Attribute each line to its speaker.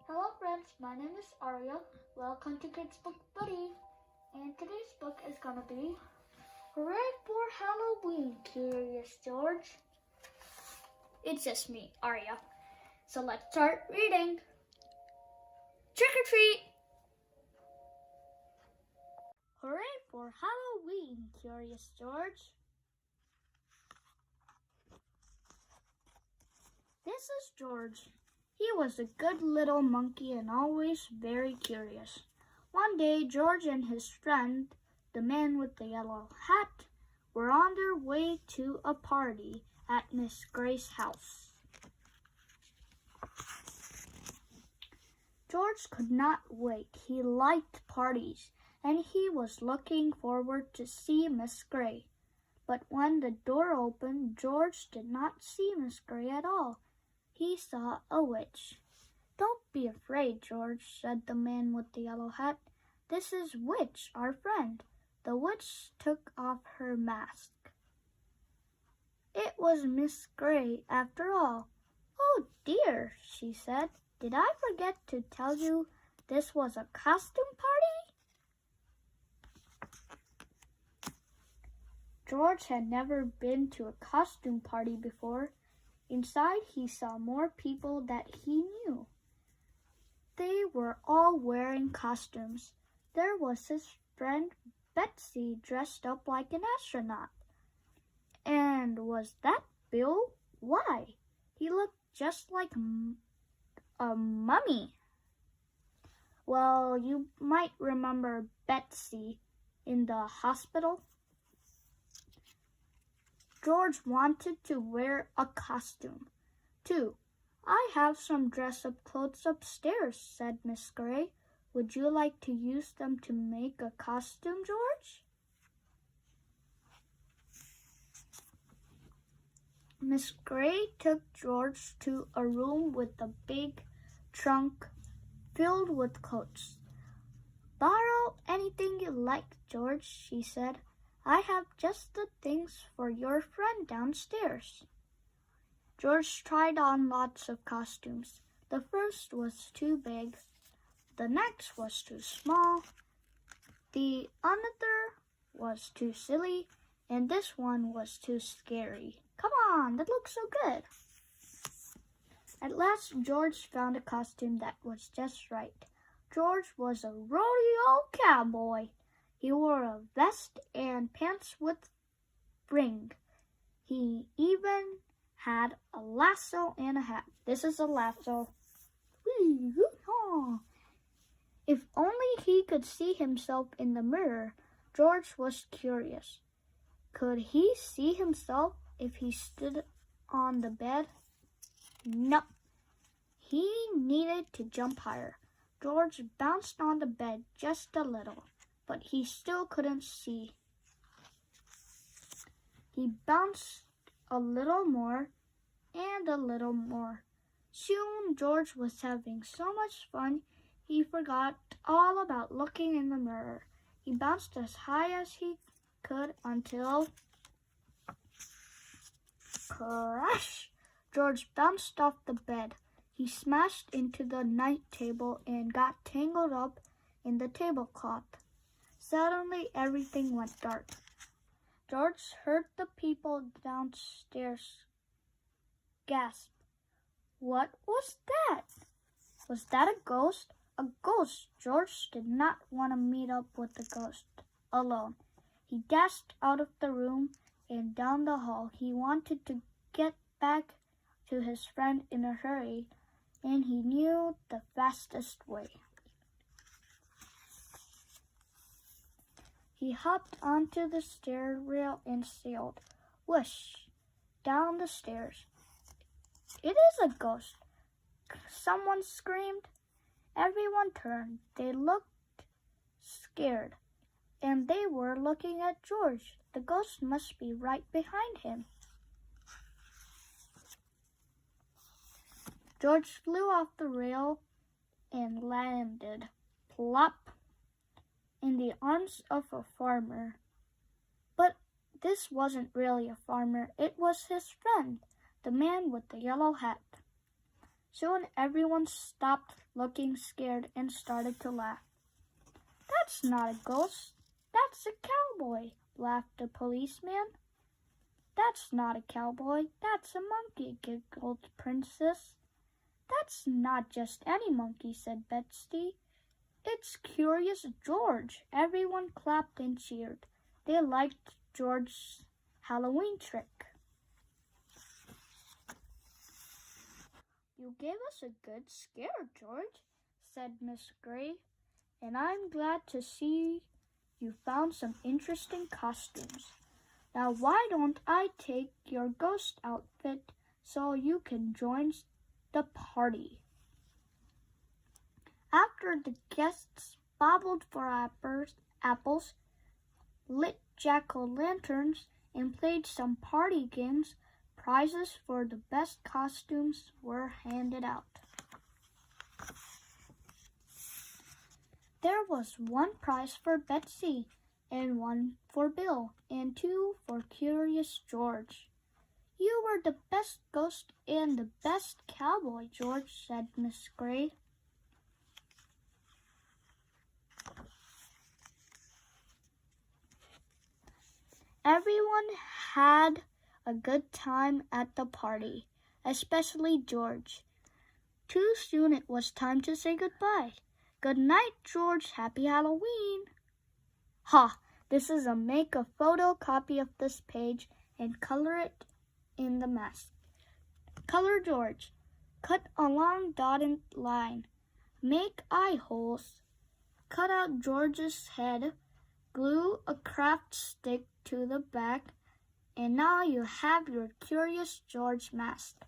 Speaker 1: Hello friends, my name is Arya. Welcome to Kids Book Buddy. And today's book is gonna be Hooray for Halloween, Curious George. It's just me, Arya. So let's start reading. Trick or treat! Hooray for Halloween, Curious George. This is George. He was a good little monkey and always very curious. One day, George and his friend, the man with the yellow hat, were on their way to a party at Miss Gray's house. George could not wait. He liked parties, and he was looking forward to see Miss Gray. But when the door opened, George did not see Miss Gray at all. He saw a witch. "Don't be afraid, George," said the man with the yellow hat. "This is Witch, our friend." The witch took off her mask. It was Miss Gray after all. "Oh dear," she said. "Did I forget to tell you this was a costume party?" George had never been to a costume party before. Inside, he saw more people that he knew. They were all wearing costumes. There was his friend Betsy dressed up like an astronaut. And was that Bill? Why, he looked just like a mummy. Well, you might remember Betsy in the hospital. George wanted to wear a costume, too. "I have some dress-up clothes upstairs," said Miss Gray. "Would you like to use them to make a costume, George?" Miss Gray took George to a room with a big trunk filled with coats. "Borrow anything you like, George," she said. "I have just the things for your friend downstairs." George tried on lots of costumes. The first was too big. The next was too small. The other was too silly. And this one was too scary. "Come on, that looks so good." At last, George found a costume that was just right. George was a rodeo cowboy. He wore a vest and pants with ring. He even had a lasso and a hat. This is a lasso. If only he could see himself in the mirror. George was curious. Could he see himself if he stood on the bed? No. He needed to jump higher. George bounced on the bed just a little, but he still couldn't see. He bounced a little more and a little more. Soon George was having so much fun he forgot all about looking in the mirror. He bounced as high as he could until crash! George bounced off the bed. He smashed into the night table and got tangled up in the tablecloth. Suddenly, everything went dark. George heard the people downstairs gasp. What was that? Was that a ghost? A ghost! George did not want to meet up with the ghost alone. He dashed out of the room and down the hall. He wanted to get back to his friend in a hurry, and he knew the fastest way. He hopped onto the stair rail and sailed, whoosh, down the stairs. "It is a ghost!" someone screamed. Everyone turned. They looked scared, and they were looking at George. The ghost must be right behind him. George flew off the rail and landed plop in the arms of a farmer. But this wasn't really a farmer. It was his friend, the man with the yellow hat. Soon everyone stopped looking scared and started to laugh. "That's not a ghost. That's a cowboy," laughed the policeman. "That's not a cowboy. That's a monkey," giggled Princess. "That's not just any monkey," said Betsy. "It's Curious George." Everyone clapped and cheered. They liked George's Halloween trick. "You gave us a good scare, George," said Miss Gray, "and I'm glad to see you found some interesting costumes. Now why don't I take your ghost outfit so you can join the party?" After the guests babbled for apples, lit jack-o'-lanterns, and played some party games, prizes for the best costumes were handed out. There was one prize for Betsy, and one for Bill, and two for Curious George. "You were the best ghost and the best cowboy, George," said Miss Gray. Everyone had a good time at the party, especially George. Too soon it was time to say goodbye. "Good night, George. Happy Halloween." "Ha! This is make a photocopy of this page and color it in the mask. Color George. Cut a long dotted line. Make eye holes. Cut out George's head. Glue a craft stick to the back. And now you have your Curious George mask."